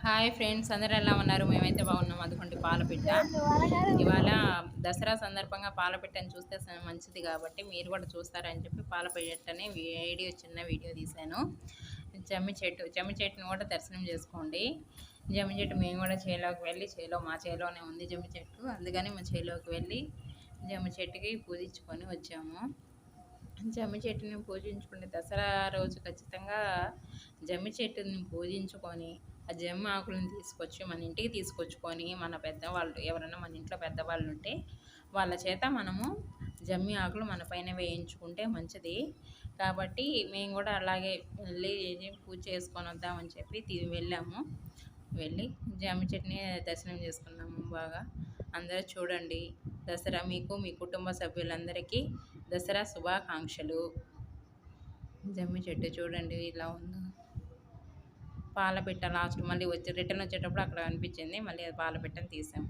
Hi friends, అందరూ ఎలా ఉన్నారు? మేమైతే బాగున్నాం. అదిగోండి పాలపిట్ట. ఇవాళ దసరా సందర్భంగా పాలపిట్టని చూస్తే మంచిది కాబట్టి మీరు కూడా చూస్తారని చెప్పి పాలపిట్టని చిన్న వీడియో తీశాను. జమ్మి చెట్టుని కూడా దర్శనం చేసుకోండి. జమ్మి చెట్టు మేము కూడా చేలోకి వెళ్ళి మా చేలోనే ఉంది జమ్మి చెట్టు. అందుకని మా చేలోకి వెళ్ళి జమ్మి చెట్టుకి పూజించుకొని వచ్చాము. జమ్మి చెట్టుని పూజించుకుని దసరా రోజు ఖచ్చితంగా జమ్మి చెట్టుని పూజించుకొని ఆ జమ్మి ఆకులను తీసుకొచ్చి మన ఇంటికి తీసుకొచ్చుకొని మన పెద్దవాళ్ళు ఎవరైనా మన ఇంట్లో పెద్దవాళ్ళు ఉంటే వాళ్ళ చేత మనము జమ్మి ఆకులు మన పైన వేయించుకుంటే మంచిది. కాబట్టి మేము కూడా అలాగే వెళ్ళి పూజ చేసుకొని వద్దామని చెప్పి వెళ్ళాము. వెళ్ళి జమ్మి చెట్టుని దర్శనం చేసుకున్నాము. బాగా అందరూ చూడండి. దసరా మీకు మీ కుటుంబ సభ్యులందరికీ దసరా శుభాకాంక్షలు. జమ్మి చెట్టు చూడండి ఇలా ఉందో. పాలపిట్ట లాస్ట్ మళ్ళీ రిటర్న్ వచ్చేటప్పుడు అక్కడ అనిపించింది. మళ్ళీ అది పాలపిట్టని తీసాం.